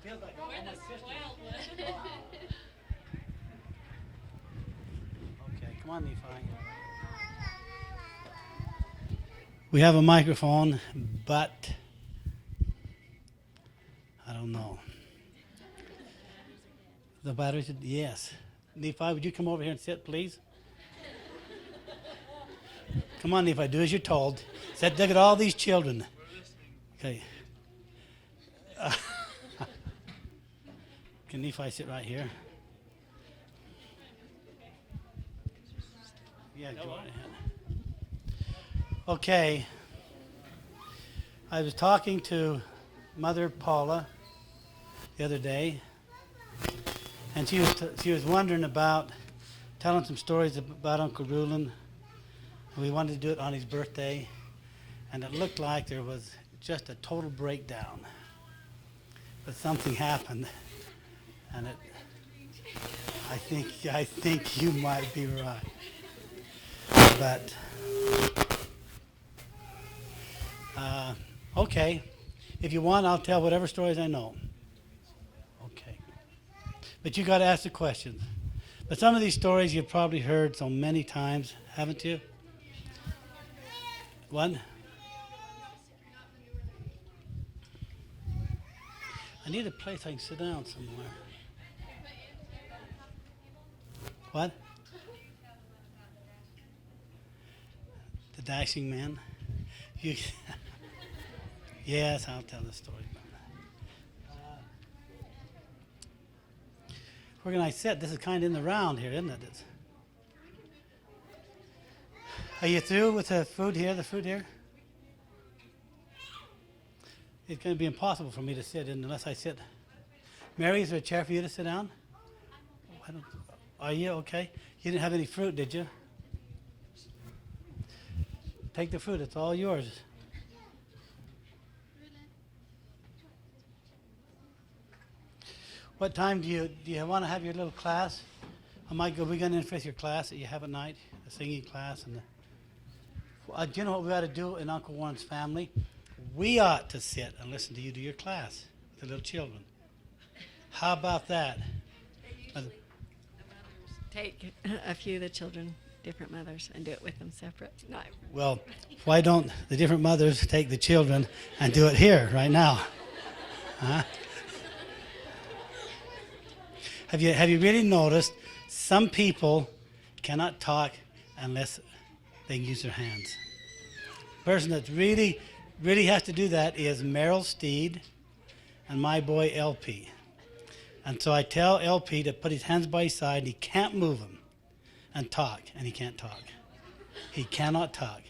feels like almost 50. Okay, come on, Nephi. We have a microphone, but I don't know. The battery said yes. Nephi, would you come over here and sit, please? Come on, Nephi, do as you're told. Sit, look at all these children. Okay. Can Nephi sit right here? Yeah, go right ahead. Okay. I was talking to Mother Paula the other day, and she was wondering about telling some stories about Uncle Rulon. We wanted to do it on his birthday, and it looked like there was just a total breakdown. But something happened, and I think you might be right. But okay, if you want, I'll tell whatever stories I know. Okay, but you got to ask the questions. But some of these stories you've probably heard so many times, haven't you? What? I need a place I can sit down somewhere. What? The dashing man? Yes, I'll tell the story about that. Where can I sit? This is kind of in the round here, isn't it? Are you through with the food here? It's going to be impossible for me to sit in unless I sit. Mary, is there a chair for you to sit down? Are you okay? You didn't have any fruit, did you? Take the fruit. It's all yours. What time do you want to have your little class? We're going to interface your class that you have at night, the singing class. And do you know what we ought to do in Uncle Warren's family? We ought to sit and listen to you do your class with the little children. How about that? The mothers take a few of the children, different mothers, and do it with them separate. No. Well, why don't the different mothers take the children and do it here right now? Huh? Have you really noticed some people cannot talk unless they can use their hands? The person that really has to do that is Merrill Steed and my boy LP. And so I tell LP to put his hands by his side, and he can't move them, and talk, and he can't talk. He cannot talk.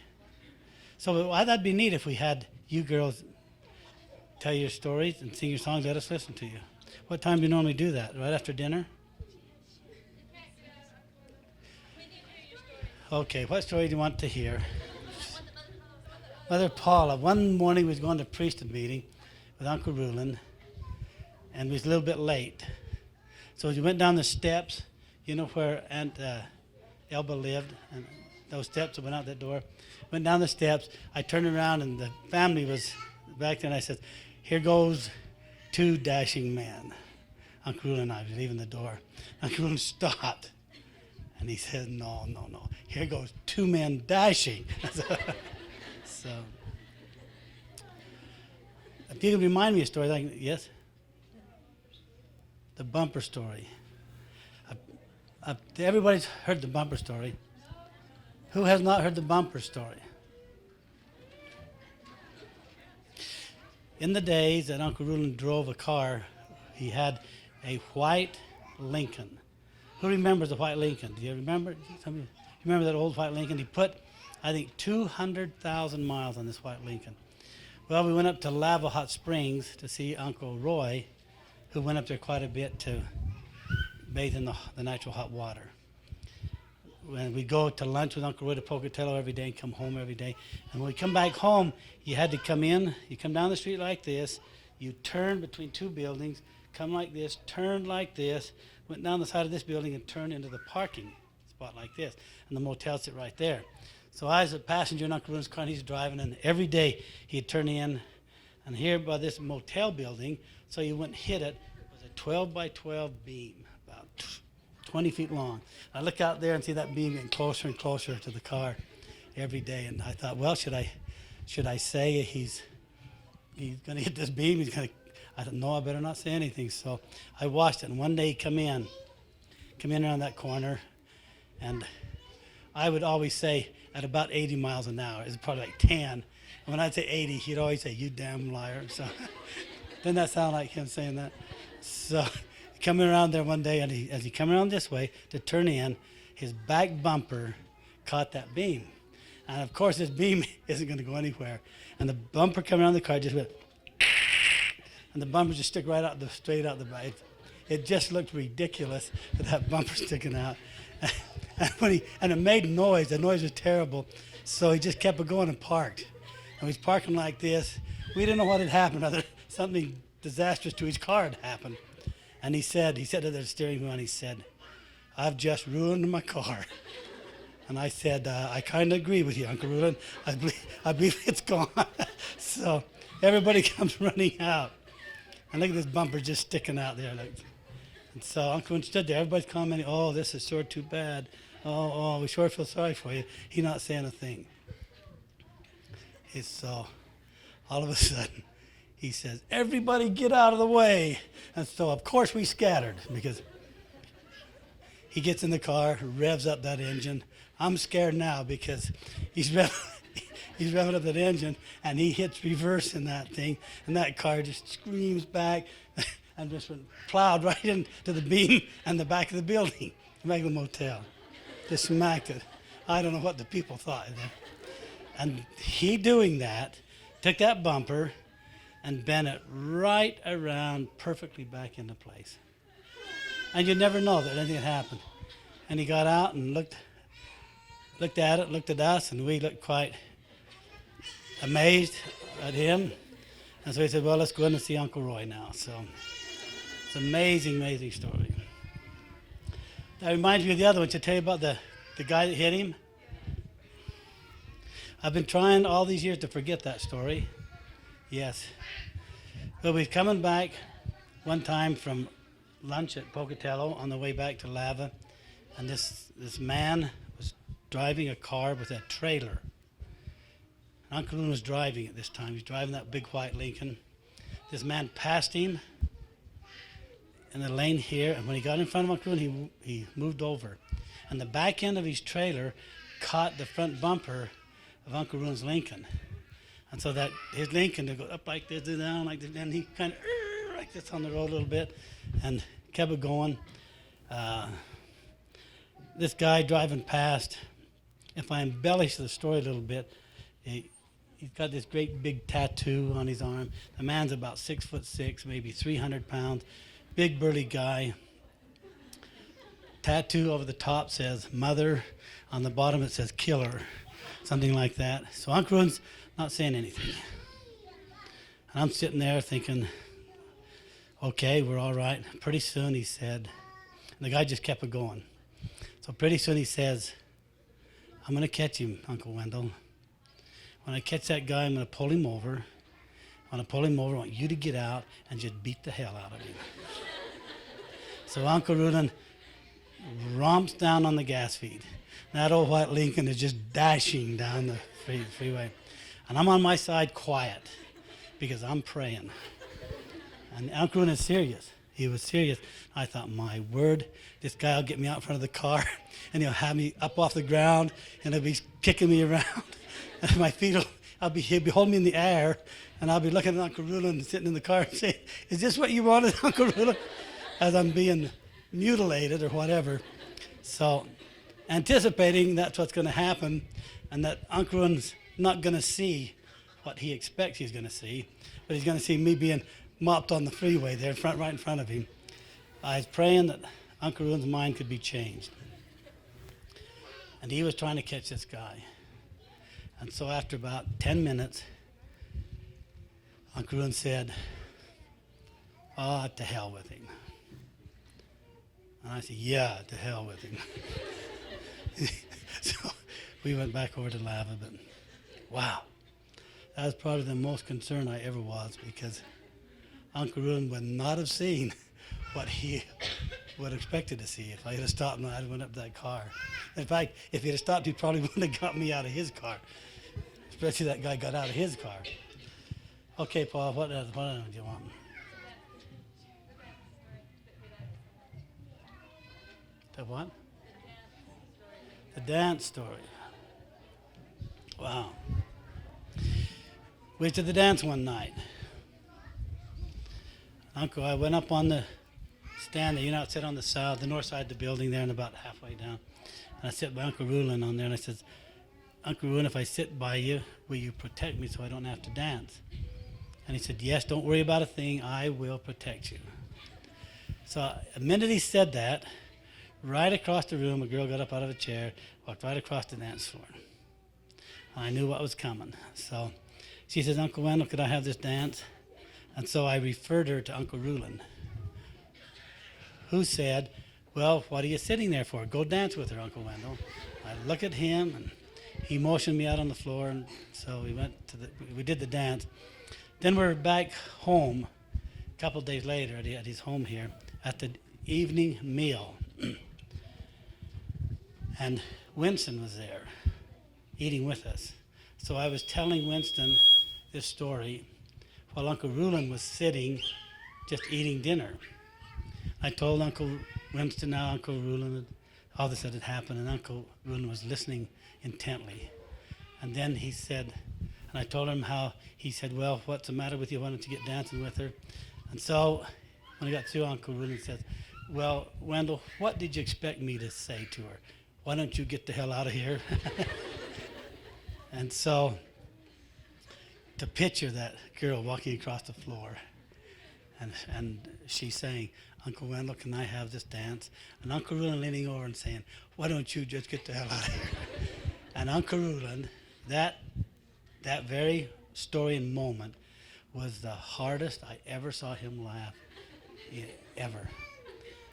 So that'd be neat if we had you girls tell your stories and sing your songs. Let us listen to you. What time do you normally do that? Right after dinner? Okay, what story do you want to hear? Mother Paula, one morning we was going to Priesthood meeting with Uncle Rulon, and we was a little bit late. So as we went down the steps, you know where Aunt Elba lived, and those steps that went out that door. Went down the steps, I turned around, and the family was back there, and I said, "Here goes two dashing men." Uncle Rulon and I was leaving the door. Uncle Rulon stopped, and he said, no. Here goes two men dashing. So, if you can remind me a story, yes? The bumper story. Everybody's heard the bumper story. Who has not heard the bumper story? In the days that Uncle Rulon drove a car, he had a white Lincoln. Who remembers the white Lincoln? Do you remember? You remember that old white Lincoln? He put, I think, 200,000 miles on this white Lincoln. Well, we went up to Lava Hot Springs to see Uncle Roy, who went up there quite a bit to bathe in the natural hot water. When we go to lunch with Uncle Roy to Pocatello every day and come home every day. And when we come back home, you had to come in. You come down the street like this. You turn between two buildings, come like this, turn like this, went down the side of this building and turned into the parking spot like this. And the motel sit right there. So I was a passenger in Uncle Rulon's car, and he's driving, and every day he'd turn in, and here by this motel building so you wouldn't hit it. It was a 12 by 12 beam, about 20 feet long. I look out there and see that beam getting closer and closer to the car every day, and I thought, well, should I say he's going to hit this beam? I thought, no, I better not say anything. So I watched it, and one day he come in around that corner, and I would always say at about 80 miles an hour. It's probably like 10. And when I'd say 80, he'd always say, you damn liar. So didn't that sound like him saying that? So coming around there one day, and as he come around this way to turn in, his back bumper caught that beam. And of course, this beam isn't going to go anywhere. And the bumper coming around the car just went, and the bumper just stuck right out straight out the back. It just looked ridiculous with that bumper sticking out. And it made noise. The noise was terrible. So he just kept it going and parked. And he's parking like this. We didn't know what had happened. Other something disastrous to his car had happened. And he said to the steering wheel, and he said, I've just ruined my car. And I said, I kind of agree with you, Uncle Rulon. I believe it's gone. So everybody comes running out. And look at this bumper just sticking out there. And so Uncle Rulon stood there. Everybody's commenting, oh, this is sure too bad. Oh, we sure feel sorry for you. He's not saying a thing. So all of a sudden, he says, everybody get out of the way. And so, of course, we scattered because he gets in the car, revs up that engine. I'm scared now because he's revving up that engine, and he hits reverse in that thing, and that car just screams back and just went plowed right into the beam and the back of the building, the back of the motel. Just smacked it. I don't know what the people thought. And he doing that, took that bumper and bent it right around perfectly back into place. And you never know that anything had happened. And he got out and looked at it, looked at us, and we looked quite amazed at him. And so he said, well, let's go in and see Uncle Roy now. So it's an amazing, amazing story. That reminds me of the other one. To tell you about the guy that hit him. I've been trying all these years to forget that story. Yes. But we're coming back one time from lunch at Pocatello on the way back to Lava, and this man was driving a car with a trailer. And Uncle Loon was driving at this time. He was driving that big white Lincoln. This man passed him in the lane here, and when he got in front of Uncle Loon, he moved over. And the back end of his trailer caught the front bumper of Uncle Loon's Lincoln. And so that his Lincoln would go up like this, down like this, and he kind of like this on the road a little bit and kept it going. This guy driving past, if I embellish the story a little bit, he's got this great big tattoo on his arm. The man's about 6'6", maybe 300 pounds, big burly guy. Tattoo over the top says mother, on the bottom it says killer, something like that. So Uncle Loon's not saying anything. And I'm sitting there thinking, okay, we're all right. Pretty soon he said, and the guy just kept it going. So pretty soon he says, I'm going to catch him, Uncle Wendell. When I catch that guy, I'm going to pull him over. When I pull him over, I want you to get out and just beat the hell out of him. So Uncle Rudin romps down on the gas feed. That old white Lincoln is just dashing down the freeway. And I'm on my side quiet because I'm praying. And Uncle Rudin is serious. He was serious. I thought, my word, this guy will get me out in front of the car, and he'll have me up off the ground, and he'll be kicking me around. And my feet he'll be holding me in the air, and I'll be looking at Uncle Rulon sitting in the car and saying, is this what you wanted, Uncle Rulon? As I'm being mutilated or whatever. So anticipating that's what's going to happen, and that Uncle Rulon's not going to see what he expects he's going to see, but he's going to see me being mopped on the freeway there, right in front of him. I was praying that Uncle Rulon's mind could be changed. And he was trying to catch this guy. And so after about 10 minutes, Uncle Rulon said, to hell with him. And I said, yeah, to hell with him. So we went back over to Lava, but wow, that was probably the most concerned I ever was, because Uncle Reuben would not have seen what he would have expected to see if I had stopped and I'd went up that car. In fact, if he'd have stopped, he probably wouldn't have got me out of his car. Especially that guy got out of his car. Okay, Paul, what else do you want? The what? The dance story. Wow. We went to the dance one night. Uncle, I went up on the stand there, you know, I'd sit on the north side of the building there and about halfway down. And I sit by Uncle Rulin on there and I says, Uncle Rulin, if I sit by you, will you protect me so I don't have to dance? And he said, yes, don't worry about a thing, I will protect you. So the minute he said that, right across the room, a girl got up out of a chair, walked right across the dance floor. I knew what was coming. So she says, Uncle Wendell, could I have this dance? And so I referred her to Uncle Rulin, who said, well, what are you sitting there for? Go dance with her, Uncle Wendell. I look at him, and he motioned me out on the floor, and so we did the dance. Then we're back home a couple of days later at his home here at the evening meal. And Winston was there eating with us. So I was telling Winston this story while Uncle Rulin was sitting just eating dinner. I told Uncle Winston now Uncle Rulin all this that had happened, and Uncle Rulin was listening intently. And then he said, and I told him how he said, well, what's the matter with you? Why don't you get dancing with her? And so when I got through, Uncle Rulin said, well, Wendell, what did you expect me to say to her? Why don't you get the hell out of here? And so to picture that girl walking across the floor and she's saying, Uncle Wendell, can I have this dance? And Uncle Rulin leaning over and saying, why don't you just get the hell out of here? And Uncle Rulin, that very story and moment was the hardest I ever saw him laugh, ever.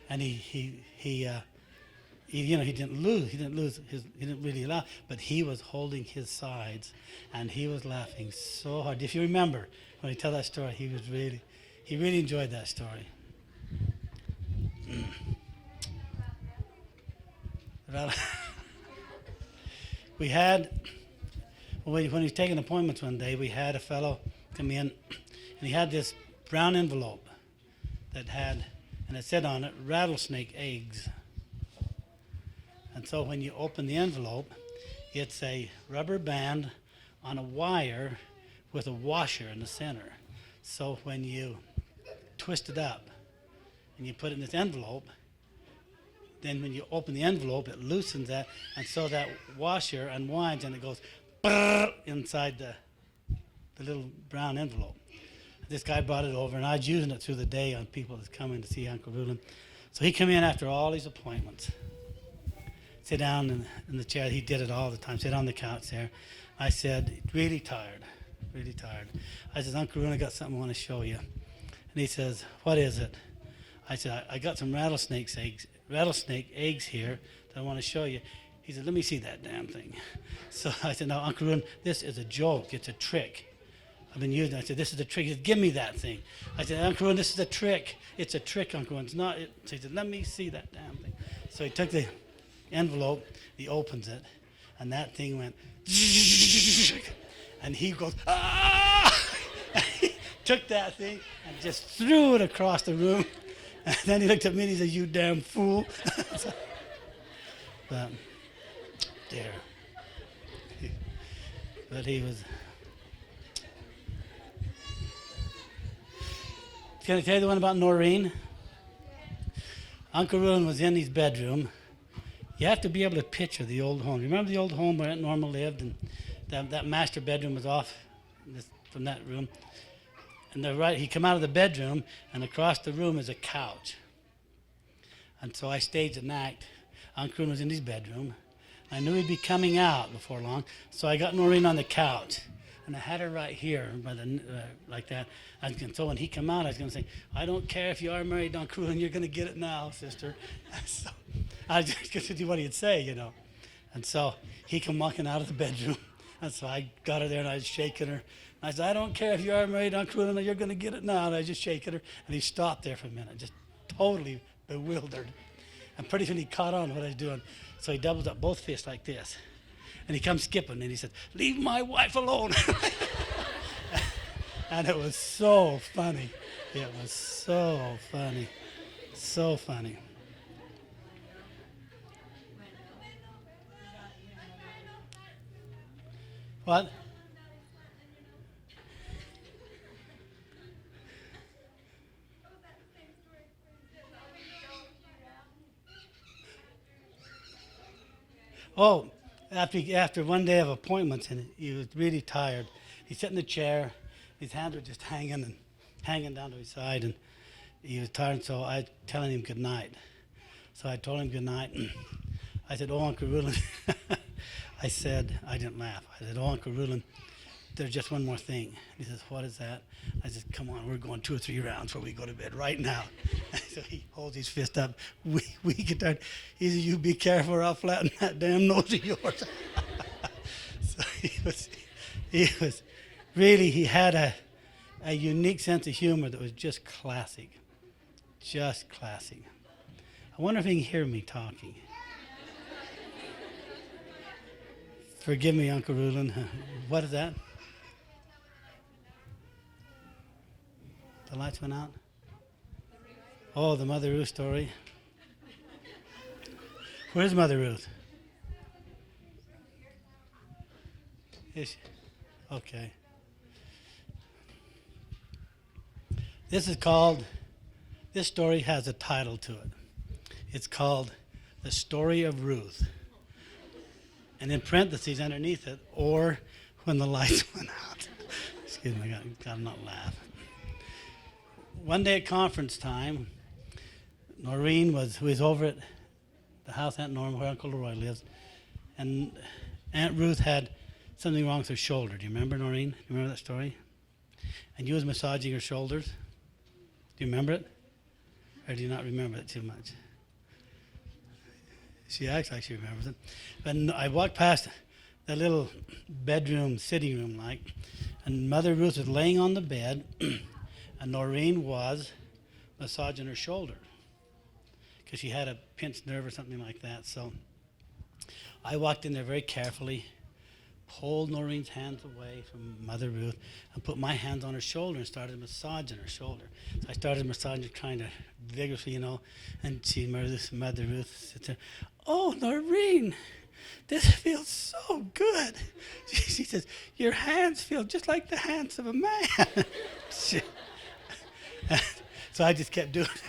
And he didn't really laugh, but he was holding his sides, and he was laughing so hard. If you remember when he tell that story, he really enjoyed that story. We had, when he was taking appointments one day, we had a fellow come in, and he had this brown envelope that had, and it said on it, rattlesnake eggs. And so when you open the envelope, it's a rubber band on a wire with a washer in the center. So when you twist it up and you put it in this envelope, then when you open the envelope, it loosens that, and so that washer unwinds and it goes inside the little brown envelope. This guy brought it over, and I was using it through the day on people that's coming to see Uncle Rulin. So he came in after all these appointments. Sit down in the chair. He did it all the time. Sit on the couch there. I said, really tired. I said, Uncle Rulin, I got something I want to show you. And he says, what is it? I said, I got some rattlesnake eggs here that I want to show you. He said, let me see that damn thing. So I said, no, Uncle Rulin, this is a joke. It's a trick. I've been using it. I said, this is a trick. He said, give me that thing. I said, Uncle Rulin, this is a trick. It's a trick, Uncle Rulin. It's not. So he said, let me see that damn thing. So he took the envelope, he opens it, and that thing went, and he goes, ah! He took that thing and just threw it across the room. And then he looked at me and he said, you damn fool. But, dear. But he was. Can I tell you the one about Noreen? Uncle Rulin was in his bedroom. You have to be able to picture the old home. Remember the old home where Aunt Norma lived, and that master bedroom was off from that room? And he come out of the bedroom, and across the room is a couch. And so I staged an act. Uncle Rulin was in his bedroom. I knew he'd be coming out before long, so I got Noreen on the couch. And I had her right here, like that. So when he come out, I was going to say, I don't care if you are married, Uncle Rulin, you're going to get it now, sister. So I was just going to do what he'd say, you know. And so he come walking out of the bedroom. And so I got her there, and I was shaking her. I said, I don't care if you are married, Uncle Reuben, you're going to get it now. And I just shaking her. And he stopped there for a minute, just totally bewildered. And pretty soon he caught on what I was doing. So he doubled up both fists like this. And he comes skipping, and he said, leave my wife alone. And it was so funny. It was so funny. So funny. What? Oh, after one day of appointments, and he was really tired. He sat in the chair. His hands were just hanging down to his side, and he was tired. So I was telling him good night. So I told him good night. I said, "Oh, Uncle Reuben," I said, I didn't laugh. I said, "Oh, Uncle Reuben, there's just one more thing." He says, "What is that?" I said, "Come on, we're going 2 or 3 rounds before we go to bed right now." So he holds his fist up. We get tired. He said, "You be careful or I'll flatten that damn nose of yours." So he was really, he had a unique sense of humor that was just classic. Just classic. I wonder if he can hear me talking. Forgive me, Uncle Reuben. What is that? The lights went out? Oh, the Mother Ruth story. Where's Mother Ruth? Is she? Okay. This story has a title to it. It's called The Story of Ruth. And in parentheses underneath it, or when the lights went out. Excuse me, I gotta not laugh. One day at conference time, Noreen was over at the house Aunt Norma where Uncle Leroy lives, and Aunt Ruth had something wrong with her shoulder. Do you remember, Noreen? Do you remember that story? And you was massaging her shoulders. Do you remember it? Or do you not remember it too much? She acts like she remembers it. But I walked past the little bedroom, sitting room and Mother Ruth was laying on the bed, and Noreen was massaging her shoulder because she had a pinched nerve or something like that. So I walked in there very carefully, pulled Noreen's hands away from Mother Ruth, and put my hands on her shoulder and started massaging her shoulder. So I started massaging, trying to vigorously, and Mother Ruth sits there. "Oh, Noreen, this feels so good." She says, "Your hands feel just like the hands of a man." So I just kept doing it.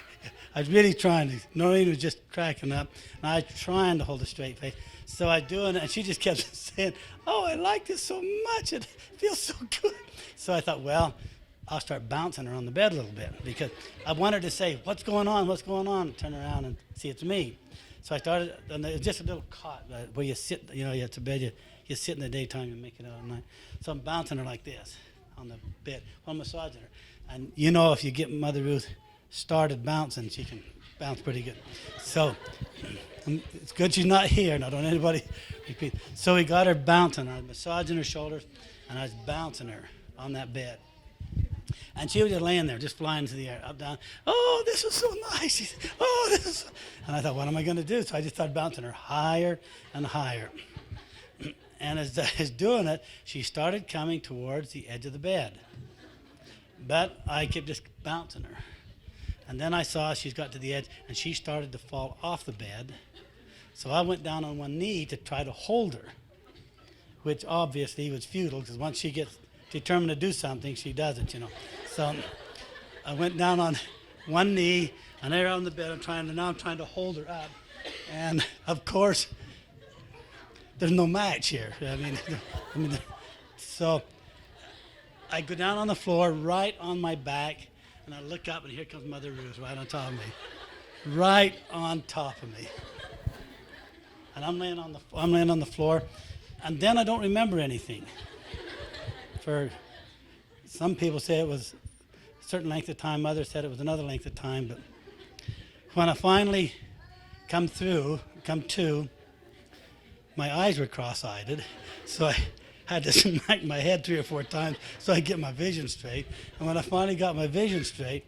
I was really trying to. Noreen was just cracking up, and I was trying to hold a straight face. So I was doing it, and she just kept saying, "Oh, I like this so much. It feels so good." So I thought, well, I'll start bouncing her on the bed a little bit because I wanted to say, "What's going on? What's going on?" Turn around and see it's me. So I started, and it was just a little cot where you sit, you have to bed, you sit in the daytime and make it out at night. So I'm bouncing her like this on the bed while I'm massaging her. And if you get Mother Ruth started bouncing, she can bounce pretty good. So it's good she's not here, and I don't want anybody repeat. So we got her bouncing. I was massaging her shoulders, and I was bouncing her on that bed. And she was just laying there, just flying into the air, up, down. "Oh, this is so nice." She said, "Oh, this is so..." And I thought, what am I going to do? So I just started bouncing her higher and higher. And as I was doing it, she started coming towards the edge of the bed. But I kept just bouncing her. And then I saw she's got to the edge, and she started to fall off the bed. So I went down on one knee to try to hold her, which obviously was futile, because once she gets determined to do something, she does it, So I went down on one knee, and there on the bed, I'm trying to hold her up. And, of course, there's no match here. So I go down on the floor, right on my back, and I look up, and here comes Mother Ruth right on top of me. Right on top of me. And I'm laying on the floor, and then I don't remember anything. For some people say it was a certain length of time, others said it was another length of time, but when I finally come to, my eyes were cross-eyed, so I had to smack my head 3 or 4 times so I get my vision straight. And when I finally got my vision straight,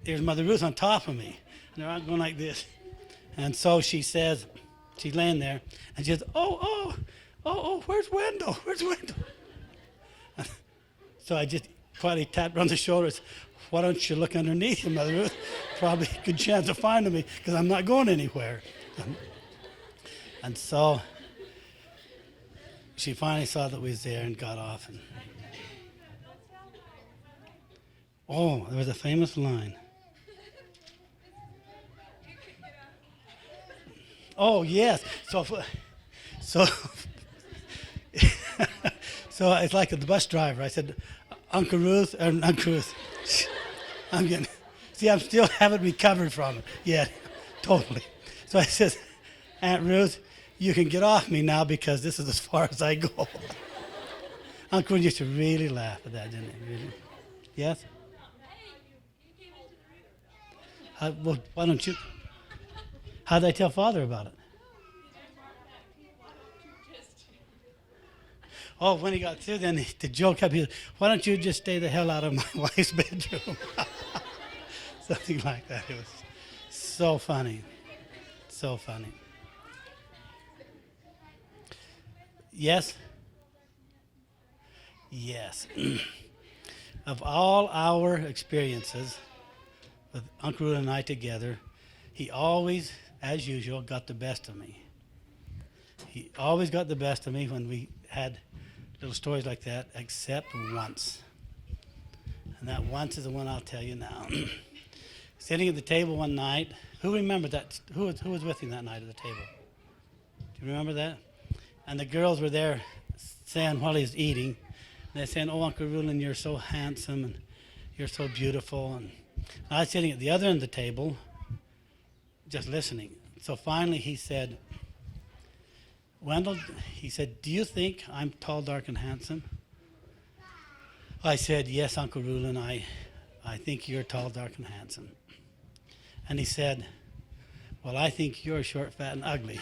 there's Mother Ruth on top of me. And they're going like this. And so she says, she's laying there, and she says, oh, where's Wendell? Where's Wendell? So I just quietly tapped her on the shoulders. Why don't you look underneath you, Mother Ruth? Probably a good chance of finding me because I'm not going anywhere. And so she finally saw that we was there and got off. And there was a famous line. Oh, yes. So so it's like the bus driver. I said, Uncle Ruth. I'm still haven't recovered from it yet, totally. So I said, Aunt Ruth, you can get off me now because this is as far as I go. Uncle Ruth used to really laugh at that, didn't he? Really? Yes? Well, why don't you? How did I tell Father about it? Oh, when he got through, then the joke up, he said, why don't you just stay the hell out of my wife's bedroom? Something like that. It was so funny. So funny. Yes? Yes. Of all our experiences with Uncle Ruth and I together, he always, as usual, got the best of me. He always got the best of me when we had little stories like that, except once. And that once is the one I'll tell you now. Sitting at the table one night, who remembered that? Who was with him that night at the table? Do you remember that? And the girls were there saying while he was eating, they're saying, oh, Uncle Rulon, you're so handsome and you're so beautiful. And I was sitting at the other end of the table, just listening. So finally he said, Wendell, he said, do you think I'm tall, dark, and handsome? I said, yes, Uncle Rulon, I think you're tall, dark, and handsome. And he said, well, I think you're short, fat, and ugly.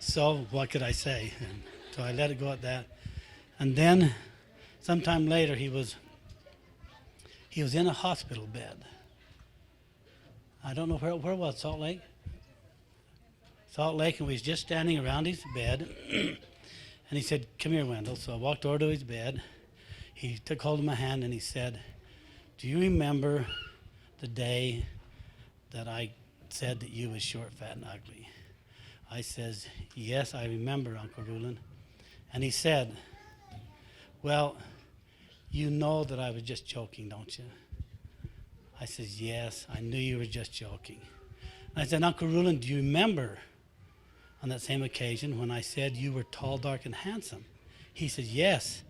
So what could I say? And so I let it go at that. And then sometime later he was in a hospital bed. I don't know where it was, Salt Lake? Salt Lake, and we was just standing around his bed. And he said, come here, Wendell. So I walked over to his bed. He took hold of my hand and he said, do you remember the day that I said that you was short, fat, and ugly? I says, yes, I remember, Uncle Rulon. And he said, well, you know that I was just joking, don't you? I says, yes, I knew you were just joking. And I said, Uncle Rulon, do you remember on that same occasion when I said you were tall, dark, and handsome? He says, yes.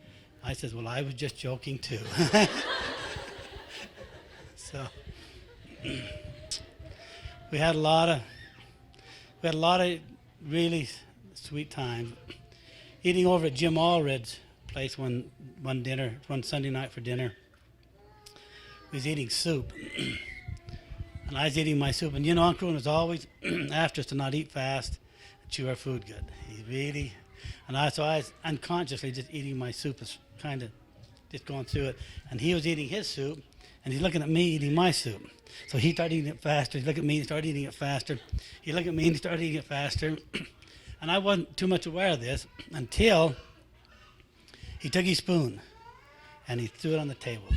I says, well, I was just joking too. So we had a lot of really sweet times. Eating over at Jim Allred's place one Sunday night for dinner. We was eating soup. And I was eating my soup. And Uncle Rulon was always after us to not eat fast and chew our food good. He really, so I was unconsciously just eating my soup, kind of just going through it. And he was eating his soup, and he's looking at me eating my soup. So he started eating it faster. He looked at me and started eating it faster. He looked at me and started eating it faster. And I wasn't too much aware of this until he took his spoon and he threw it on the table.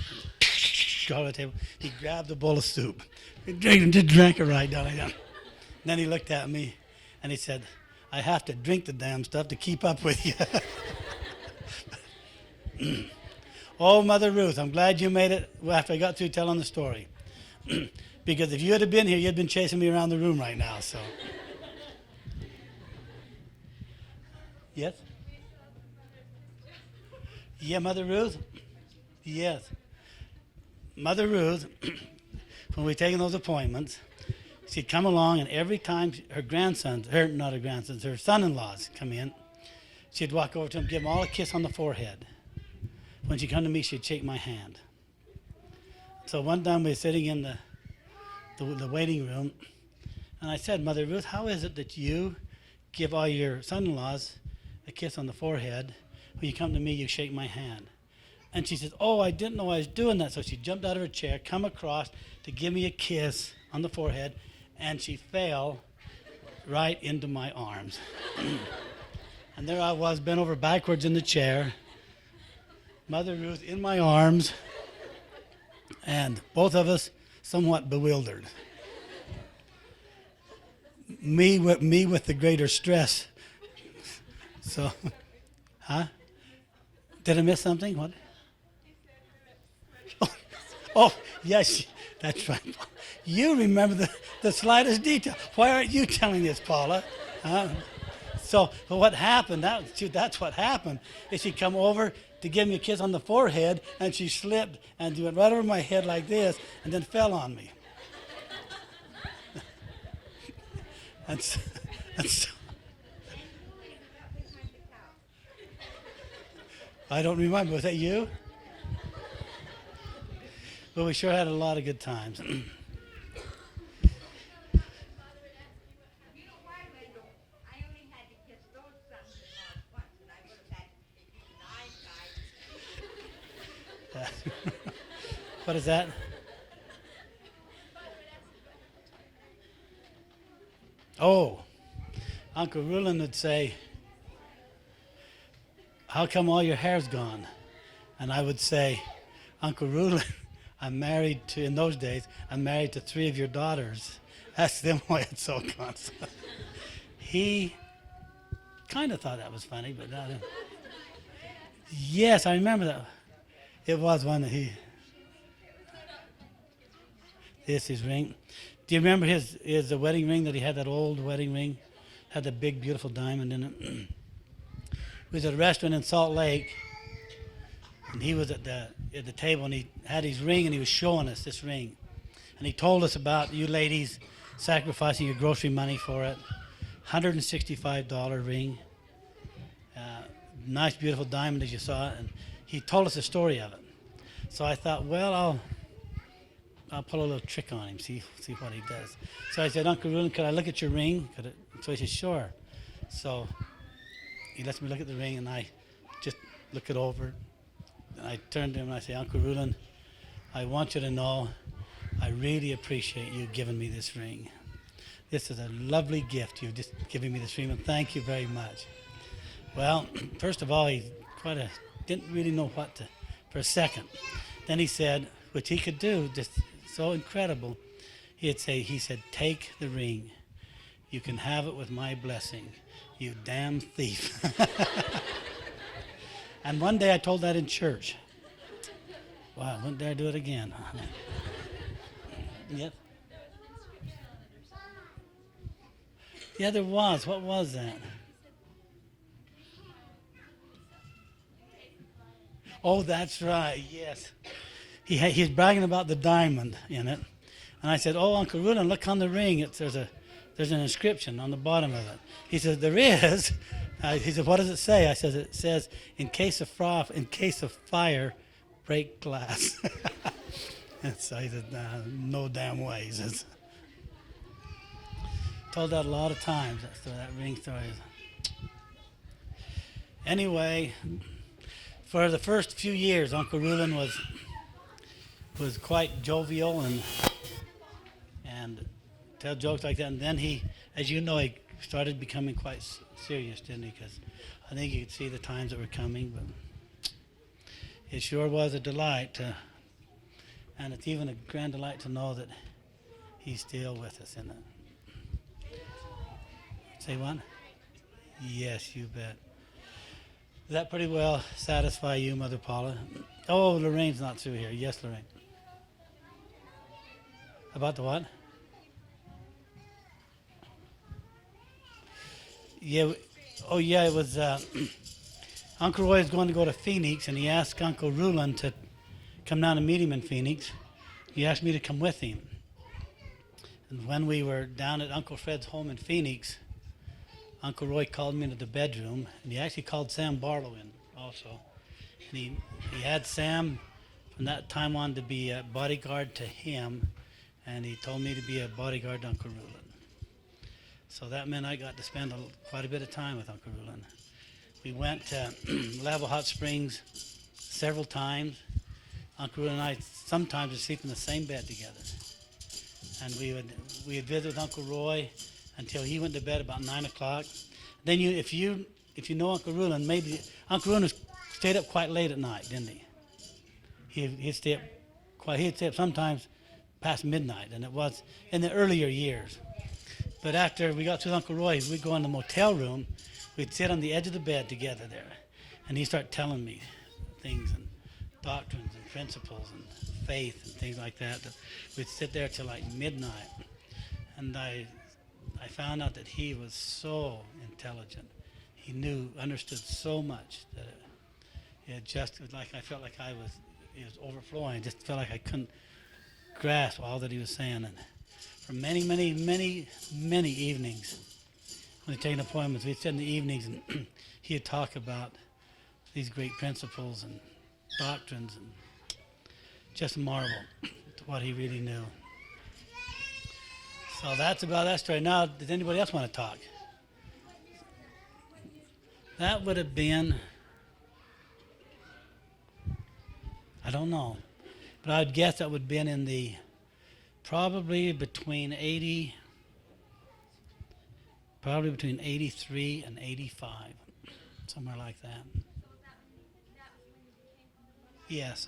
On the table. He grabbed a bowl of soup. He just drank it right down. Then he looked at me and he said, I have to drink the damn stuff to keep up with you. Oh, Mother Ruth, I'm glad you made it after I got through telling the story. Because if you had been here, you'd been chasing me around the room right now. So, yes? Yeah, Mother Ruth? Yes. Mother Ruth, when we were taking those appointments, she'd come along, and every time her son-in-laws come in, she'd walk over to them, give them all a kiss on the forehead. When she'd come to me, she'd shake my hand. So one time we were sitting in the waiting room, and I said, Mother Ruth, how is it that you give all your son-in-laws a kiss on the forehead. When you come to me, you shake my hand. And she says, oh, I didn't know I was doing that. So she jumped out of her chair, come across to give me a kiss on the forehead, and she fell right into my arms. And there I was, bent over backwards in the chair, Mother Ruth in my arms, and both of us somewhat bewildered. Me with the greater stress. So, huh? Did I miss something? What? Oh, yes, that's right. You remember the slightest detail. Why aren't you telling this, Paula? Huh? So what happened, that's what happened, is she come over to give me a kiss on the forehead, and she slipped and went right over my head like this, and then fell on me. and so, I don't remember. Was that you? But we sure had a lot of good times. What is that? Oh, Uncle Rulon would say, how come all your hair's gone? And I would say, Uncle Rulon, I'm married to, in those days, I'm married to 3 of your daughters. Ask them why it's so gone. He kind of thought that was funny, but not. Yes, I remember that. It was one that this is his ring. Do you remember his wedding ring that he had, that old wedding ring? Had the big, beautiful diamond in it. He was at a restaurant in Salt Lake, and he was at the table, and he had his ring, and he was showing us this ring. And he told us about you ladies sacrificing your grocery money for it. $165 ring. Nice, beautiful diamond, as you saw it. And he told us the story of it. So I thought, well, I'll pull a little trick on him, see what he does. So I said, Uncle Rulon, could I look at your ring? So he said, sure. So he lets me look at the ring, and I just look it over. And I turned to him and I say, Uncle Rulon, I want you to know I really appreciate you giving me this ring. This is a lovely gift you've just given me this ring, and thank you very much. Well, first of all, he didn't really know what to, for a second. Then he said, which he could do, just so incredible, he said, take the ring. You can have it with my blessing, you damn thief. And one day I told that in church. Wow, wouldn't dare do it again. Yep. Yeah, there was. What was that? Oh, that's right, yes. He was bragging about the diamond in it. And I said, oh, Uncle Rulon, look on the ring. There's an inscription on the bottom of it. He said, there is. He said, what does it say? I said, it says, in case of fire, break glass. And so he said, no damn way. He says, told that a lot of times, that ring story. Anyway, for the first few years, Uncle Rulon was quite jovial and tell jokes like that. And then he, as you know, he started becoming quite serious, didn't he? Because I think you could see the times that were coming. But it sure was a delight and it's even a grand delight to know that he's still with us, isn't it? Say what? Yes, you bet. Does that pretty well satisfy you, Mother Paula? Oh, Lorraine's not through here. Yes, Lorraine. About the what? Yeah. Oh, yeah, it was Uncle Roy was going to go to Phoenix, and he asked Uncle Rulon to come down and meet him in Phoenix. He asked me to come with him. And when we were down at Uncle Fred's home in Phoenix, Uncle Roy called me into the bedroom, and he actually called Sam Barlow in also. And he had Sam from that time on to be a bodyguard to him, and he told me to be a bodyguard to Uncle Rulon. So that meant I got to spend quite a bit of time with Uncle Rulon. We went to Level Hot Springs several times. Uncle Roy and I sometimes would sleep in the same bed together. And we would visit with Uncle Roy until he went to bed about 9 o'clock. Then if you know Uncle Rulon, maybe Uncle Rulon stayed up quite late at night, didn't he? He'd stay up sometimes past midnight, and it was in the earlier years. But after we got to Uncle Roy, we'd go in the motel room. We'd sit on the edge of the bed together there, and he'd start telling me things and doctrines and principles and faith and things like that. We'd sit there till like midnight, and I found out that he was so intelligent. He understood so much that it just was like I felt like it was overflowing. I just felt like I couldn't grasp all that he was saying. And for many, many, many, many evenings, when he'd taken appointments, we'd sit in the evenings and he'd talk about these great principles and doctrines, and just marvel to what he really knew. So that's about that story. Now, does anybody else want to talk? That would have been, I don't know, but I'd guess that would have been in the, probably between 83 and 85, somewhere like that. Yes,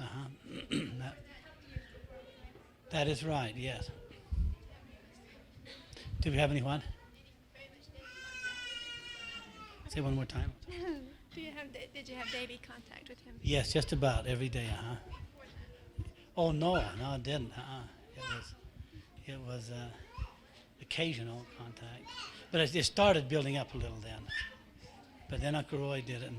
that is right, yes. Do we have anyone? Say one more time. Did you have daily contact with him? Yes, just about every day, Oh, no, I didn't, It was occasional contact. But it started building up a little then. But then Uncle Roy did it.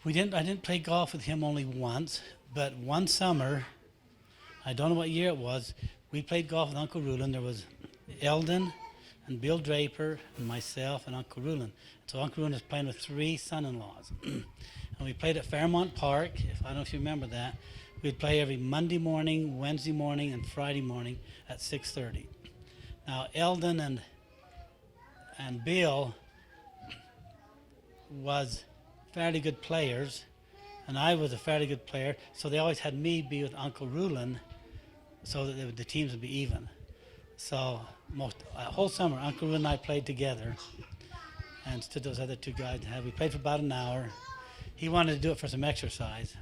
I didn't play golf with him only once, but one summer, I don't know what year it was, we played golf with Uncle Rulon. There was Eldon and Bill Draper and myself and Uncle Rulon. So Uncle Rulon was playing with 3 son-in-laws. And we played at Fairmont Park. I don't know if you remember that. We'd play every Monday morning, Wednesday morning, and Friday morning at 6:30. Now, Eldon and Bill was fairly good players, and I was a fairly good player, so they always had me be with Uncle Rulon so that the teams would be even. So whole summer, Uncle Rulon and I played together, and stood those other 2 guys. We played for about an hour. He wanted to do it for some exercise.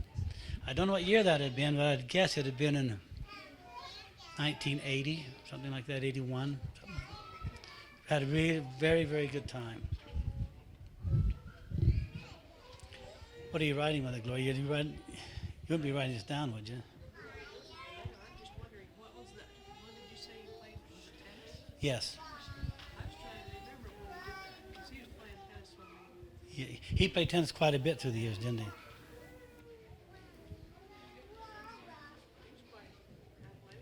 I don't know what year that had been, but I'd guess it had been in 1980, something like that, 81. Had a really very, very good time. What are you writing, Mother Gloria? You wouldn't be writing this down, would you? I'm just wondering, what did you say you played for the tennis? Yes. I was trying to remember when we did that, because he was playing tennis when we... He played tennis quite a bit through the years, didn't he?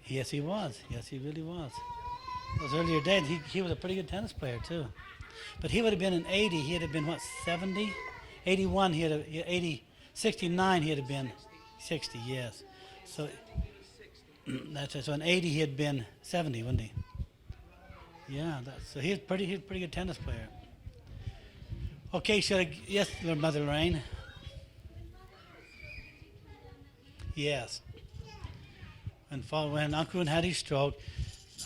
Yes, he was. Yes, he really was. Those earlier days, he was a pretty good tennis player, too. But he would have been in 80, he would have been, 70? 81, 69, he would have been 60, yes. So that's it. So in 80, he had been 70, wouldn't he? Yeah, so he was a pretty good tennis player. Okay, yes, Mother Lorraine? Yes. When Uncle Rulon had his stroke,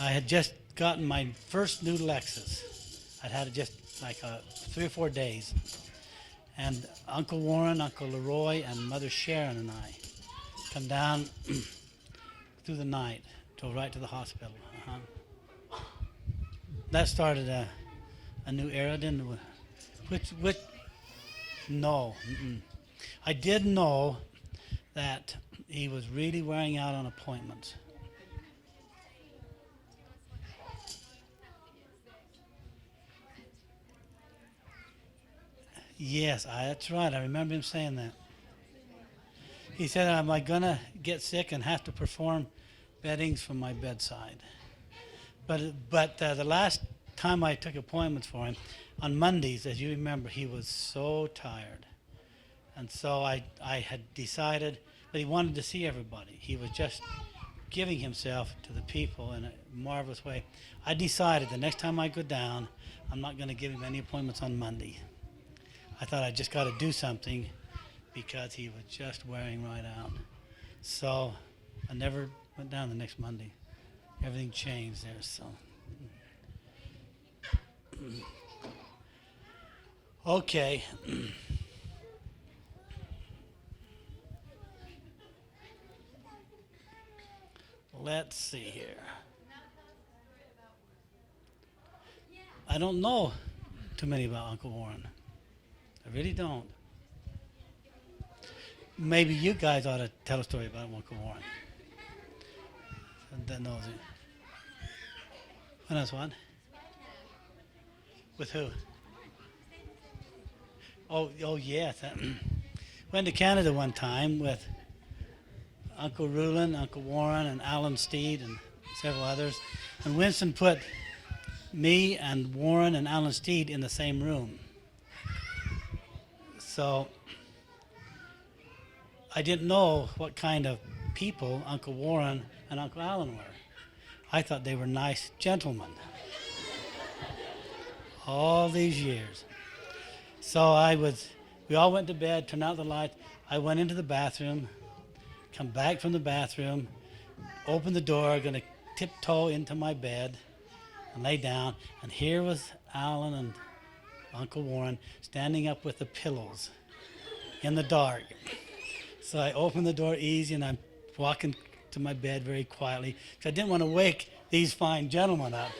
I had just gotten my first new Lexus. I'd had it just like 3 or 4 days. And Uncle Warren, Uncle Leroy, and Mother Sharon and I come down through the night, drove right to the hospital. That started a new era, didn't it? Which no. I did know that he was really wearing out on appointments. Yes, that's right. I remember him saying that. He said, am I going to get sick and have to perform beddings from my bedside? But the last time I took appointments for him, on Mondays, as you remember, he was so tired. And so I had decided that he wanted to see everybody. He was just giving himself to the people in a marvelous way. I decided the next time I go down, I'm not going to give him any appointments on Monday. I thought I just got to do something because he was just wearing right out. So I never went down the next Monday. Everything changed there, so. Okay. Let's see here. I don't know too many about Uncle Warren. I really don't. Maybe you guys ought to tell a story about Uncle Warren. That knows it. What else, what? With who? Oh yes. Went to Canada one time with Uncle Rulin, Uncle Warren, and Alan Steed, and several others. And Winston put me and Warren and Alan Steed in the same room. So I didn't know what kind of people Uncle Warren and Uncle Alan were. I thought they were nice gentlemen. All these years. So we all went to bed, turned out the lights. I went into the bathroom, come back from the bathroom, opened the door, going to tiptoe into my bed and lay down. And here was Alan and Uncle Warren standing up with the pillows in the dark. So I opened the door easy and I'm walking to my bed very quietly because I didn't want to wake these fine gentlemen up.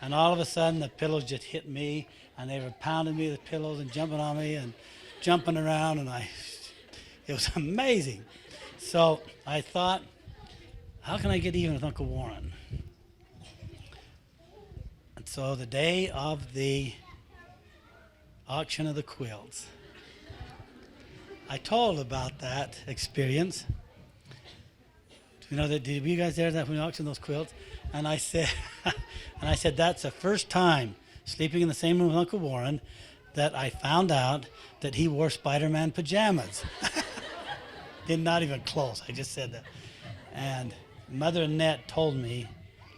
And all of a sudden the pillows just hit me and they were pounding me with the pillows and jumping on me and jumping around, and it was amazing. So I thought, how can I get even with Uncle Warren? And so the day of the auction of the quilts, I told about that experience. You know, did you guys there that when we auctioned those quilts? And I said, that's the first time sleeping in the same room with Uncle Warren that I found out that he wore Spider-Man pajamas. Not even close. I just said that. And Mother Annette told me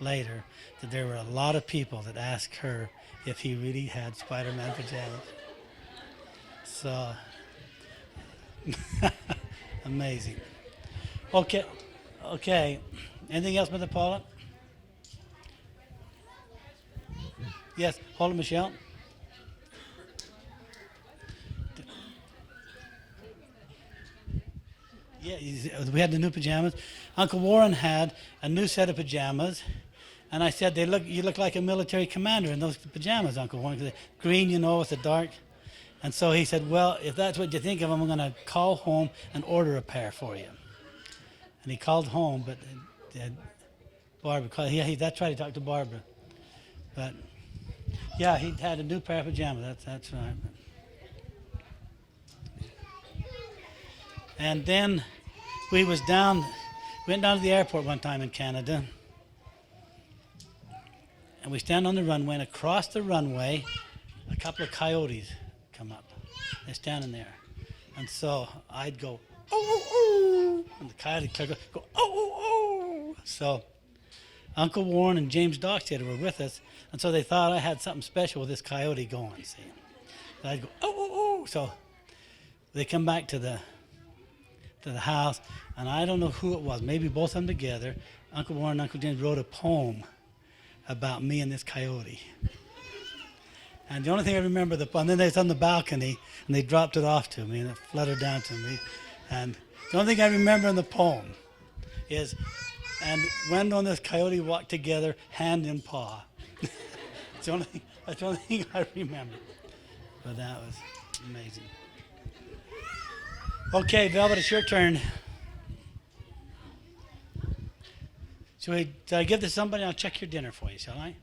later that there were a lot of people that asked her if he really had Spider-Man pajamas. So, amazing. Okay. Anything else, Mother Paula? Yes, hold it, Michelle. Yeah, we had the new pajamas. Uncle Warren had a new set of pajamas, and I said, you look like a military commander in those pajamas, Uncle Warren, 'cause they're green, with the dark. And so he said, well, if that's what you think of, I'm going to call home and order a pair for you. And he called home, but Barbara called. That's right, he talked to Barbara. But yeah, he had a new pair of pajamas. That's right. And then we went down to the airport one time in Canada, and we stand on the runway, and across the runway, a couple of coyotes come up. They're standing there. And so I'd go, oh, oh, and the coyote would go, oh, oh, oh. So Uncle Warren and James Dockstader were with us, and so they thought I had something special with this coyote going, see. So I'd go, oh, oh, oh. So they come back to the house, and I don't know who it was, maybe both of them together. Uncle Warren and Uncle James wrote a poem about me and this coyote. And the only thing I remember, and then they was on the balcony, and they dropped it off to me, and it fluttered down to me. And the only thing I remember in the poem is, and Wendell and this coyote walked together, hand in paw. That's the only thing I remember. But that was amazing. Okay, Velvet, it's your turn. Shall I give this to somebody? I'll check your dinner for you, shall I?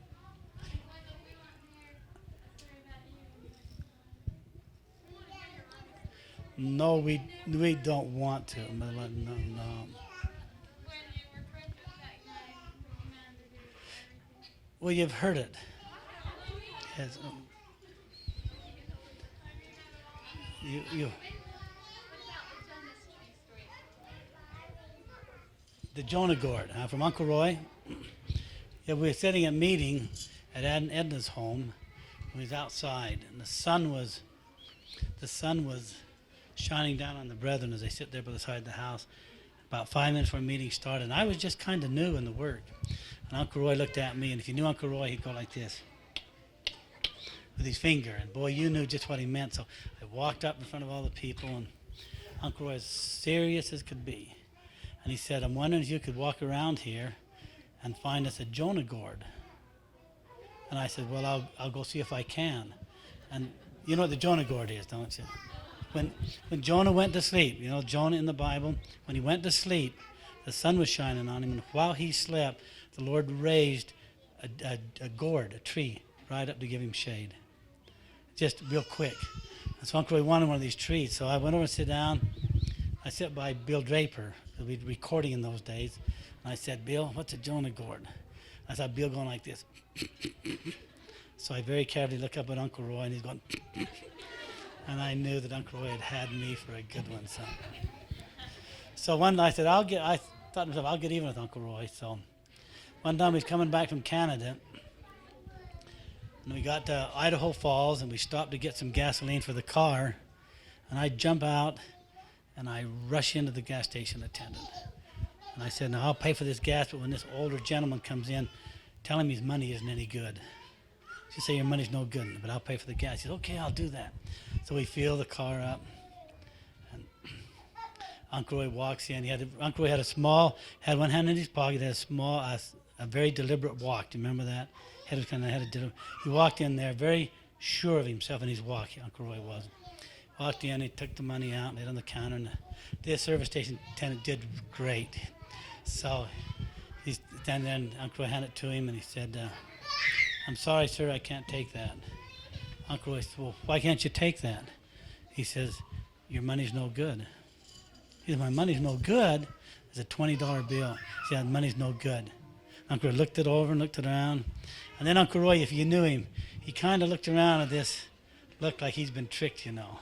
No, we don't want to. No. Well, you've heard it. Yes. You. the Jonah gourd from Uncle Roy. Yeah, we were sitting at a meeting at Edna's home. We was outside, and the sun was shining down on the brethren as they sit there by the side of the house. About 5 minutes before the meeting started, and I was just kind of new in the work. And Uncle Roy looked at me, and if you knew Uncle Roy, he'd go like this with his finger, and boy, you knew just what he meant. So I walked up in front of all the people, and Uncle Roy was serious as could be. And he said, I'm wondering if you could walk around here and find us a Jonah gourd. And I said, well, I'll go see if I can. And you know what the Jonah gourd is, don't you? When Jonah went to sleep, you know, Jonah in the Bible, when he went to sleep, the sun was shining on him, and while he slept, the Lord raised a gourd, a tree, right up to give him shade. Just real quick. And so Uncle Roy wanted one of these trees, so I went over and sit down. I sat by Bill Draper, who was recording in those days, and I said, Bill, what's a Jonah gourd? I saw Bill going like this. So I very carefully look up at Uncle Roy, and he's going, and I knew that Uncle Roy had me for a good one. So one night I said, I thought to myself, I'll get even with Uncle Roy. So one time he was coming back from Canada, and we got to Idaho Falls, and we stopped to get some gasoline for the car, and I jump out, and I rush into the gas station attendant. And I said, now I'll pay for this gas, but when this older gentleman comes in, tell him his money isn't any good. She said, your money's no good, but I'll pay for the gas. He said, okay, I'll do that. So we fill the car up, and Uncle Roy walks in. Uncle Roy had one hand in his pocket, had a very deliberate walk. Do you remember that? He walked in there very sure of himself in his walk, Uncle Roy was. Walked in, he took the money out, laid it on the counter, and the service station attendant did great. So he's standing there, and Uncle Roy handed it to him, and he said, I'm sorry, sir, I can't take that. Uncle Roy said, well, why can't you take that? He says, your money's no good. He said, my money's no good? It's a $20 bill. He said, money's no good. Uncle Roy looked it over and looked it around. And then Uncle Roy, if you knew him, he kind of looked around at this, looked like he's been tricked, you know.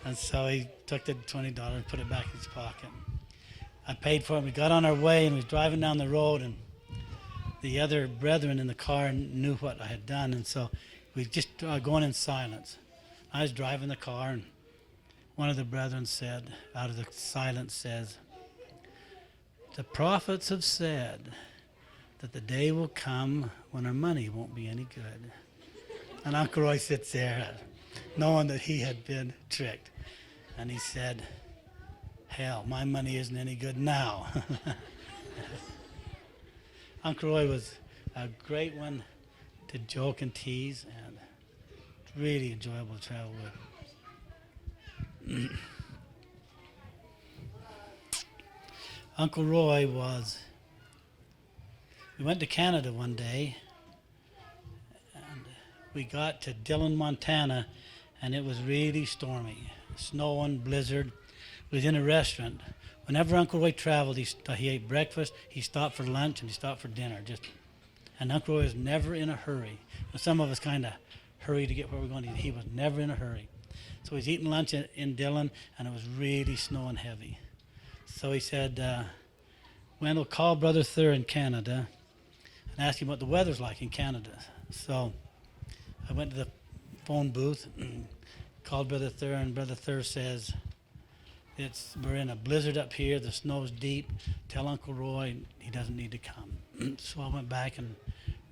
And so he took the $20 and put it back in his pocket. I paid for it. We got on our way, and we was driving down the road, and the other brethren in the car knew what I had done, and so we just going in silence. I was driving the car, and one of the brethren said, out of the silence says, the prophets have said that the day will come when our money won't be any good. And Uncle Roy sits there, knowing that he had been tricked. And he said, hell, my money isn't any good now. Uncle Roy was a great one to joke and tease, and really enjoyable to travel with. Uncle Roy we went to Canada one day, and we got to Dillon, Montana, and it was really stormy, snowing, blizzard. We was in a restaurant. Whenever Uncle Roy traveled, he ate breakfast, he stopped for lunch, and he stopped for dinner. And Uncle Roy was never in a hurry. Some of us kind of hurry to get where we're going. He was never in a hurry. So he was eating lunch in Dillon, and it was really snowing heavy. So he said, Wendell, call Brother Thur in Canada and ask him what the weather's like in Canada. So I went to the phone booth and called Brother Thur, and Brother Thur says, we're in a blizzard up here, the snow's deep, tell Uncle Roy he doesn't need to come. So I went back and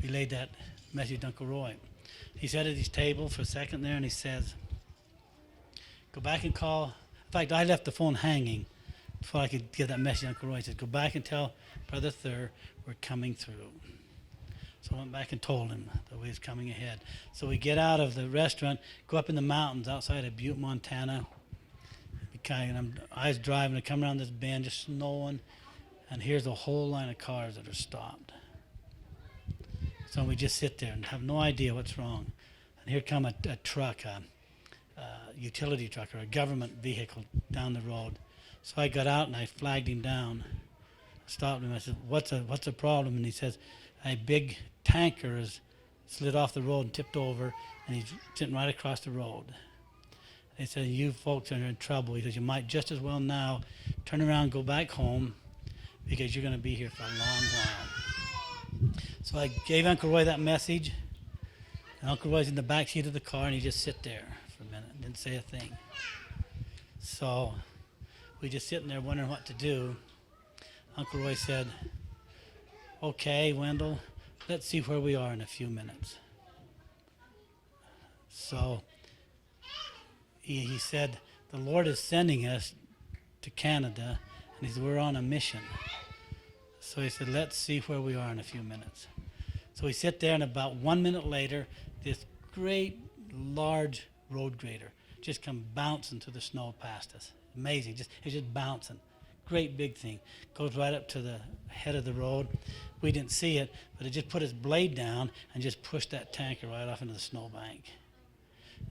relayed that message to Uncle Roy. He sat at his table for a second there, and he says, go back and call. In fact, I left the phone hanging before I could get that message to Uncle Roy. He said, go back and tell Brother Thur we're coming through. So I went back and told him that we was coming ahead. So we get out of the restaurant, go up in the mountains outside of Butte, Montana. I was driving to come around this bend, just snowing, and here's a whole line of cars that are stopped. So we just sit there and have no idea what's wrong. And here come a truck, a utility truck or a government vehicle down the road. So I got out and I flagged him down. I stopped him. I said, what's the problem? And he says, a big tanker has slid off the road and tipped over, and he's sitting right across the road. He said, you folks are in trouble. He says, you might just as well now turn around and go back home, because you're going to be here for a long while. So I gave Uncle Roy that message. And Uncle Roy's in the back seat of the car, and he just sit there for a minute and didn't say a thing. So we just sitting there wondering what to do. Uncle Roy said, okay, Wendell, let's see where we are in a few minutes. So he said, the Lord is sending us to Canada, and he said, we're on a mission. So he said, let's see where we are in a few minutes. So we sit there, and about 1 minute later, this great, large road grader just come bouncing through the snow past us. Amazing, it's just bouncing. Great big thing. Goes right up to the head of the road. We didn't see it, but it just put its blade down and just pushed that tanker right off into the snowbank.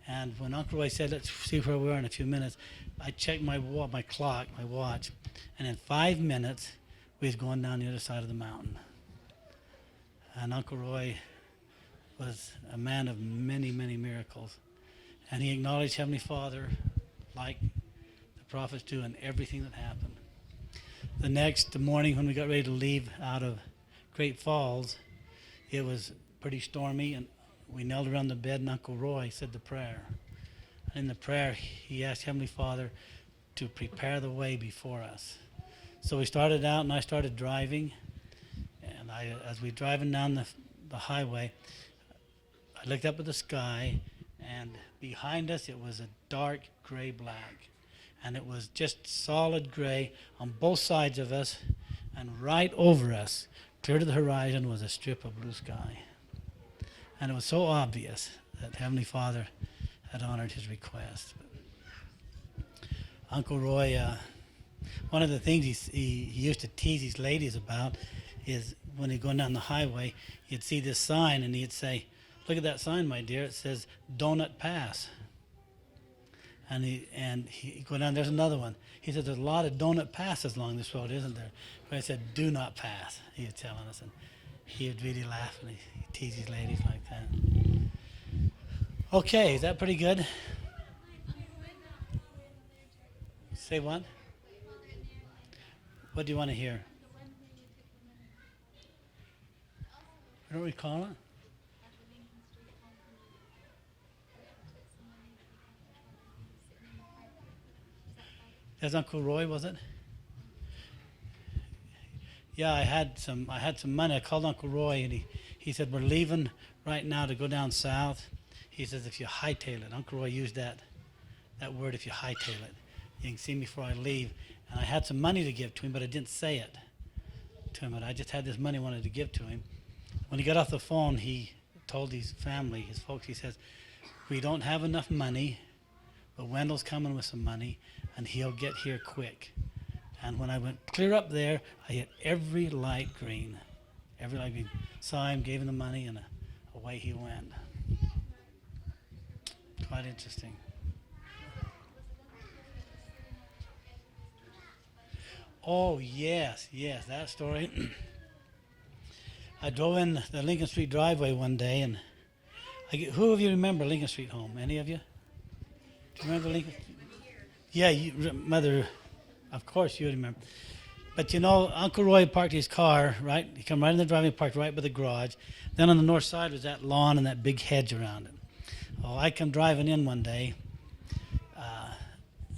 And when Uncle Roy said, let's see where we are in a few minutes, I checked my clock, my watch, and in 5 minutes, we was going down the other side of the mountain. And Uncle Roy was a man of many, many miracles. And he acknowledged Heavenly Father like the prophets do in everything that happened. The next morning when we got ready to leave out of Great Falls, it was pretty stormy, and we knelt around the bed, and Uncle Roy said the prayer. And in the prayer, he asked Heavenly Father to prepare the way before us. So we started out, and I started driving. And as we were driving down the highway, I looked up at the sky, and behind us it was a dark gray-black. And it was just solid gray on both sides of us, and right over us, clear to the horizon, was a strip of blue sky. And it was so obvious that Heavenly Father had honored his request. Uncle Roy, one of the things he used to tease these ladies about is when he'd go down the highway, he'd see this sign, and he'd say, look at that sign, my dear. It says, Donut Pass. And he'd go down, there's another one. He said, there's a lot of donut passes along this road, isn't there? But I said, do not pass, he was telling us. And he would really laugh, and he'd tease these ladies like that. Okay, is that pretty good? Say what? What do you want to hear? I don't recall it. That's Uncle Roy, was it? Yeah, I had some money. I called Uncle Roy, and he said, we're leaving right now to go down south. He says, if you hightail it. Uncle Roy used that word, if you hightail it. You can see me before I leave. And I had some money to give to him, but I didn't say it to him. But I just had this money I wanted to give to him. When he got off the phone, he told his family, his folks, he says, we don't have enough money, but Wendell's coming with some money, and he'll get here quick. And when I went clear up there, I hit every light green. Every light green. Saw him, gave him the money, and away he went. Quite interesting. Oh, yes, that story. I drove in the Lincoln Street driveway one day, and who of you remember Lincoln Street home? Any of you? Do you remember Lincoln? Yeah, Mother, of course you remember. But you know, Uncle Roy parked his car, right? He come right in the driveway, parked right by the garage. Then on the north side was that lawn and that big hedge around it. Oh, I come driving in one day,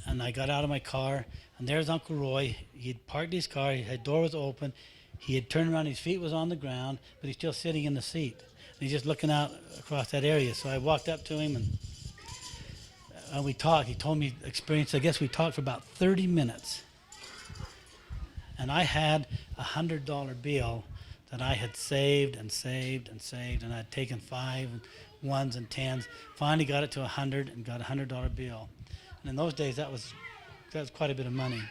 and I got out of my car, and there's Uncle Roy. He'd parked his car, his door was open. He had turned around, his feet was on the ground, but he's still sitting in the seat. And he's just looking out across that area. So I walked up to him, and we talked. He told me experience. I guess we talked for about 30 minutes. And I had a $100 bill that I had saved and saved and saved, and I'd taken 5 ones and 10s. Finally got it to 100 and got a $100 bill. And in those days, that was quite a bit of money.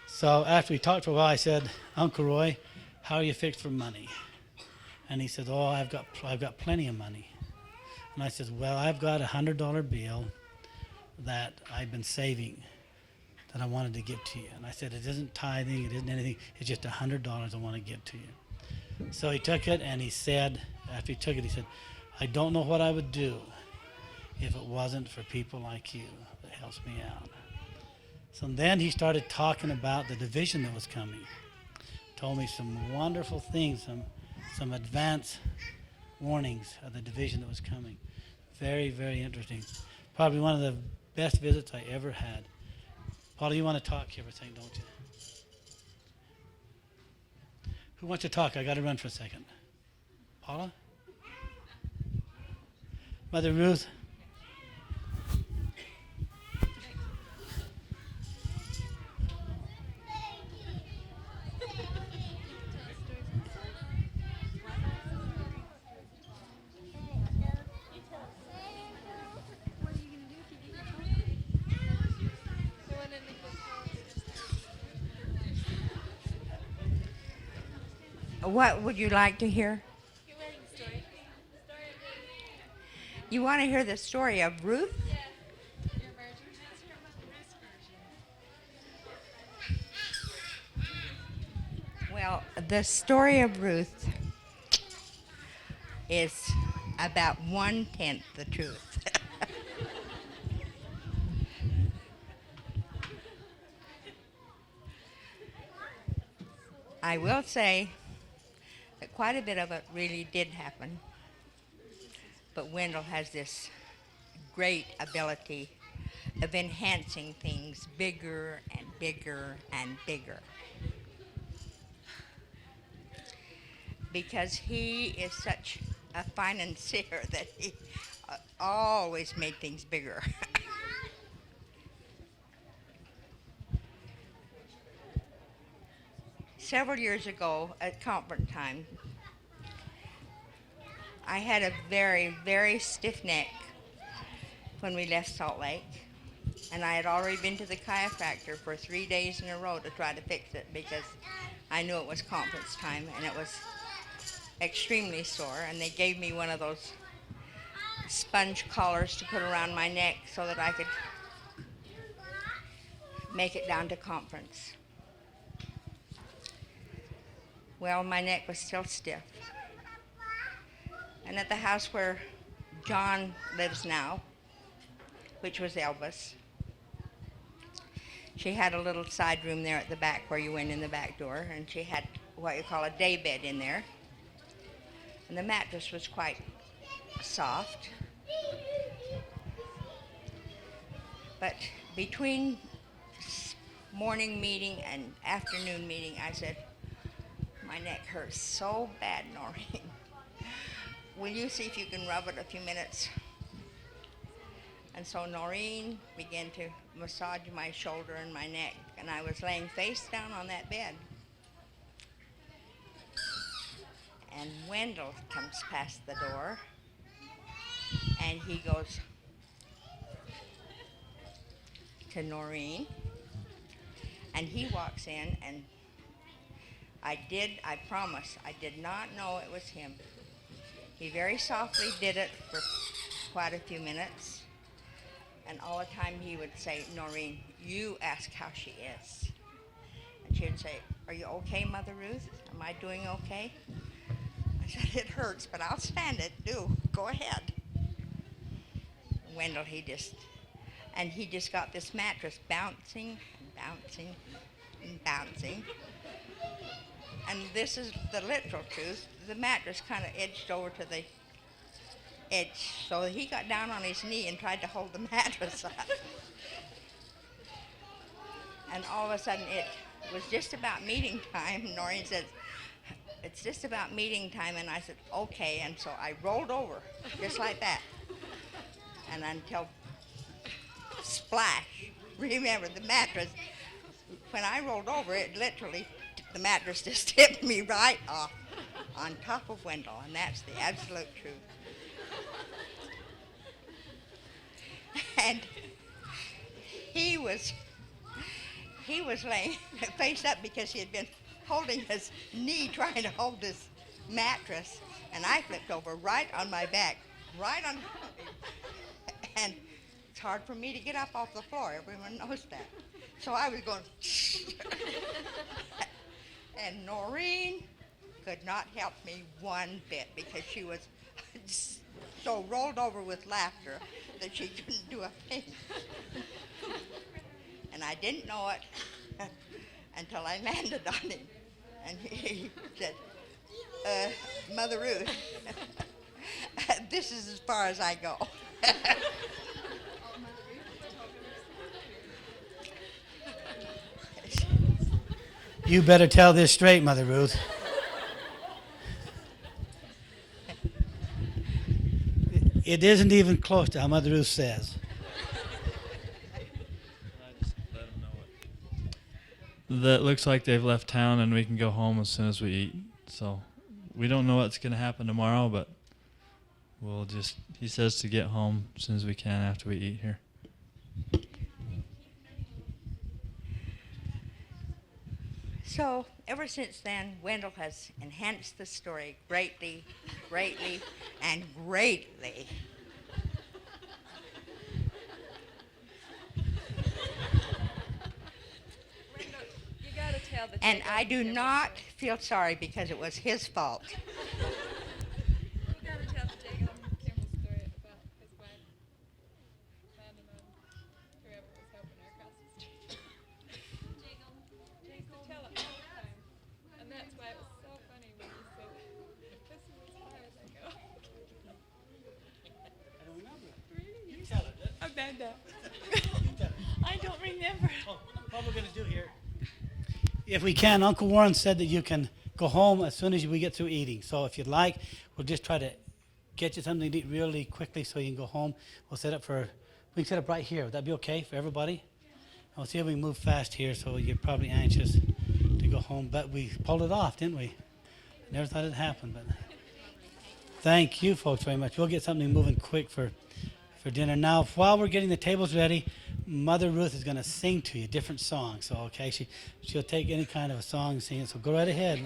So after we talked for a while, I said, Uncle Roy, how are you fixed for money? And he said, oh, I've got plenty of money. And I said, well, I've got a $100 bill that I've been saving that I wanted to give to you. And I said, it isn't tithing, it isn't anything, it's just $100 I want to give to you. So he took it, and he said, after he took it, he said, I don't know what I would do if it wasn't for people like you that helps me out. So then he started talking about the division that was coming. told me some wonderful things, some advance warnings of the division that was coming. Very, very interesting. Probably one of the best visits I ever had. Paula, you want to talk everything, don't you? Who wants to talk? I got to run for a second. Paula? Mother Ruth? What are you gonna do if you get your phone? The one in the book. What would you like to hear? Your wedding story. You want to hear the story of Ruth? Yeah. Your version. Let's hear about the Ruth version. Well, the story of Ruth is about 1/10 the truth. I will say that quite a bit of it really did happen. But Wendell has this great ability of enhancing things bigger and bigger and bigger. Because he is such a financier that he always made things bigger. Several years ago at conference time, I had a very, very stiff neck when we left Salt Lake. And I had already been to the chiropractor for 3 days in a row to try to fix it because I knew it was conference time and it was extremely sore. And they gave me one of those sponge collars to put around my neck so that I could make it down to conference. Well, my neck was still stiff. And at the house where John lives now, which was Elvis, she had a little side room there at the back where you went in the back door, and she had what you call a day bed in there. And the mattress was quite soft. But between morning meeting and afternoon meeting, I said, my neck hurts so bad, Noreen. Will you see if you can rub it a few minutes? And so Noreen began to massage my shoulder and my neck, and I was laying face down on that bed. And Wendell comes past the door, and he goes to Noreen, and he walks in, and I promise, I did not know it was him. He very softly did it for quite a few minutes. And all the time he would say, Noreen, you ask how she is. And she would say, are you okay, Mother Ruth? Am I doing okay? I said, it hurts, but I'll stand it. Do. Go ahead. Wendell, he just got this mattress bouncing and bouncing and bouncing. And this is the literal truth. The mattress kind of edged over to the edge. So he got down on his knee and tried to hold the mattress up. And all of a sudden it was just about meeting time. Noreen said, it's just about meeting time. And I said, okay. And so I rolled over just like that. And until splash, remember the mattress, when I rolled over, it literally, the mattress just tipped me right off on top of Wendell, and that's the absolute truth. And he was laying face up because he had been holding his knee trying to hold this mattress, and I flipped over right on my back, right on top of him. And it's hard for me to get up off the floor. Everyone knows that. So I was going, and Noreen could not help me one bit because she was so rolled over with laughter that she couldn't do a thing. And I didn't know it until I landed on him. And he said, Mother Ruth, this is as far as I go. You better tell this straight, Mother Ruth. It isn't even close to how Mother Ruth says. I just let 'em know it. That looks like they've left town and we can go home as soon as we eat. So we don't know what's going to happen tomorrow, but he says to get home as soon as we can after we eat here. So ever since then, Wendell has enhanced the story greatly, greatly, and greatly. Wendell, you gotta tell the And Jacob I do Kimball not story. feel sorry because it was his fault. You gotta tell the Jacob Kimball story about his wife landing on whoever was helping her across the street. Jacob. He used to tell it all the time. And that's why it was so funny when he said, this is as far as I go. I don't remember. Really? You tell it. I bet that. You tell it. I don't remember. What we're going to do here, if we can, Uncle Warren said that you can go home as soon as we get through eating. So if you'd like, we'll just try to get you something to eat really quickly so you can go home. We can set up right here. Would that be okay for everybody? We'll see if we can move fast here, so you're probably anxious to go home. But we pulled it off, didn't we? Never thought it'd happen, but thank you folks very much. We'll get something moving quick for dinner. Now, while we're getting the tables ready, Mother Ruth is going to sing to you different songs. So, okay, she'll take any kind of a song and sing it. So go right ahead.